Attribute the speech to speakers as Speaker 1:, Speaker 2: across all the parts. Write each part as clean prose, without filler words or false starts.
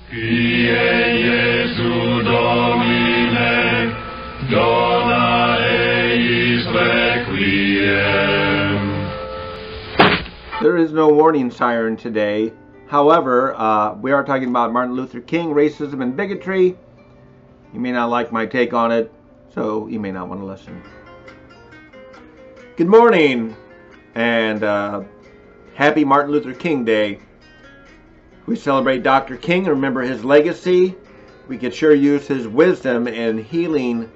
Speaker 1: Kyrie Jesu Domine, dona eis requiem.
Speaker 2: There is no warning siren today. However, we are talking about Martin Luther King, racism and bigotry. You may not like my take on it, so you may not want to listen. Good morning, and happy Martin Luther King Day. We celebrate Dr. King and remember his legacy. We could sure use his wisdom in healing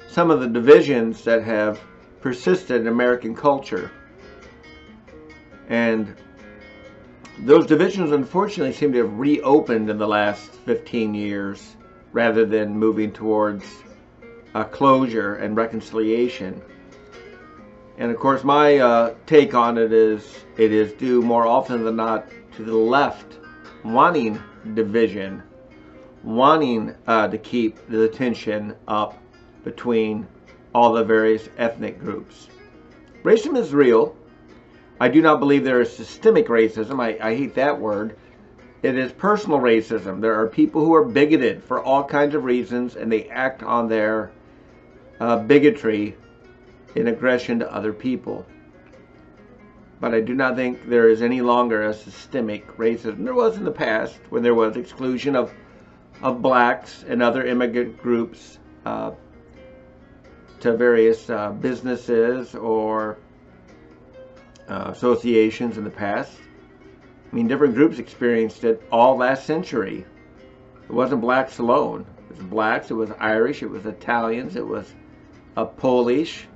Speaker 2: some of the divisions that have persisted in American culture. And those divisions unfortunately seem to have reopened in the last 15 years rather than moving towards closure and reconciliation. And of course my take on it is due more often than not to the left wanting division, wanting to keep the tension up between all the various ethnic groups. Racism is real. I do not believe there is systemic racism. I hate that word. It is personal racism. There are people who are bigoted for all kinds of reasons, and they act on their bigotry in aggression to other people. But I do not think there is any longer a systemic racism. There was in the past when there was exclusion of blacks and other immigrant groups to various businesses or associations in the past. I mean, different groups experienced it all last century. It wasn't blacks alone. It was blacks, it was Irish, it was Italians, it was Polish.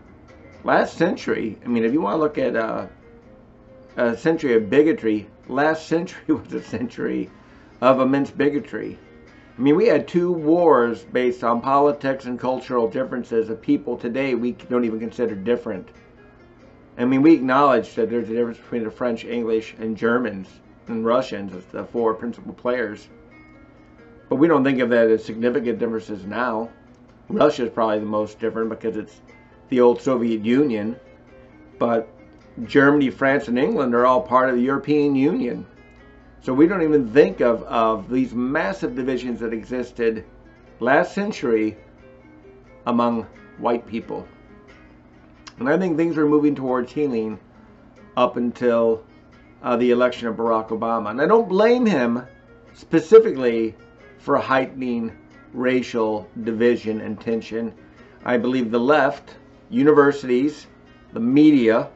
Speaker 2: Last century, I mean, if you want to look at a century of bigotry, last century was a century of immense bigotry. I mean, we had 2 wars based on politics and cultural differences of people today we don't even consider different. I mean, we acknowledge that there's a difference between the French, English, and Germans and Russians as the 4 principal players. But we don't think of that as significant differences now. Russia is probably the most different because it's the old Soviet Union. But Germany, France, and England are all part of the European Union. So we don't even think of these massive divisions that existed last century among white people. And I think things are moving towards healing up until the election of Barack Obama. And I don't blame him specifically for heightening racial division and tension. I believe the left, universities, the media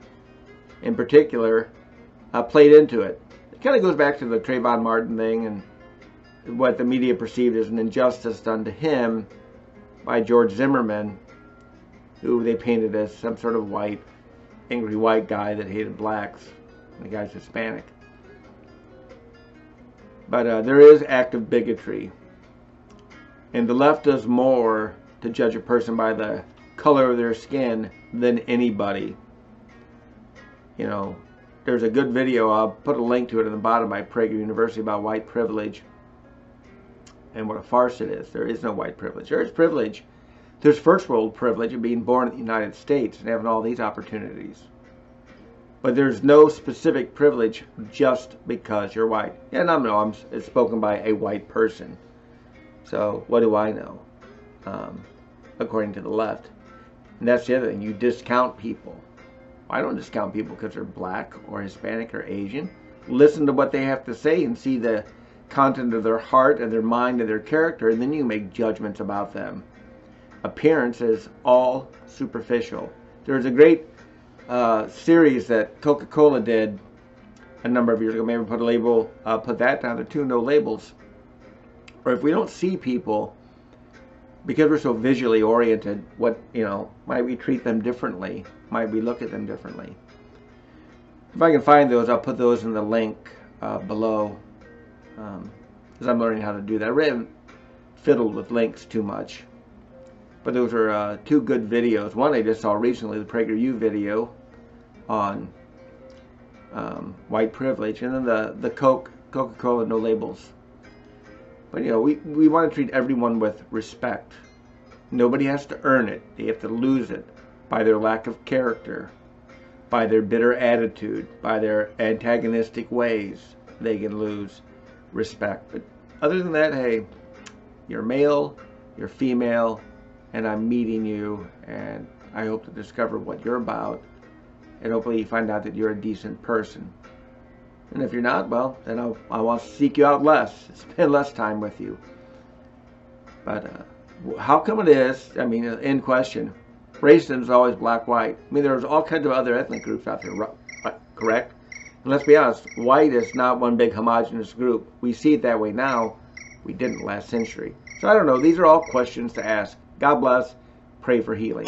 Speaker 2: in particular, played into it. It kind of goes back to the Trayvon Martin thing and what the media perceived as an injustice done to him by George Zimmerman, who they painted as some sort of white, angry white guy that hated blacks. The guy's Hispanic. But there is active bigotry. And the left does more to judge a person by the color of their skin than anybody. You know, there's a good video, I'll put a link to it in the bottom, by Prager University about white privilege and what a farce it is. There is no white privilege. There is privilege. There's first world privilege of being born in the United States and having all these opportunities. But there's no specific privilege just because you're white. And it's spoken by a white person. So what do I know? According to the left. And that's the other thing. You discount people. I don't discount people because they're black or Hispanic or Asian. Listen to what they have to say and see the content of their heart and their mind and their character, and then you make judgments about them. Appearance is all superficial. There's a great series that Coca-Cola did a number of years ago. Maybe put that down to 2 no labels. Or if we don't see people, because we're so visually oriented, might we treat them differently? Might we look at them differently? If I can find those, I'll put those in the link below, because I'm learning how to do that. I really haven't fiddled with links too much. But those are 2 good videos. One I just saw recently, the PragerU video on white privilege, and then the Coca-Cola no labels. But we want to treat everyone with respect. Nobody has to earn it. They have to lose it by their lack of character, by their bitter attitude, by their antagonistic ways. They can lose respect. But other than that, hey, you're male, you're female, and I'm meeting you, and I hope to discover what you're about, and hopefully you find out that you're a decent person. And if you're not, well, then I want to seek you out less, spend less time with you. But how come it is, I mean, in question, racism is always black-white. I mean, there's all kinds of other ethnic groups out there, correct? And let's be honest, white is not one big homogenous group. We see it that way now. We didn't last century. So I don't know. These are all questions to ask. God bless. Pray for healing.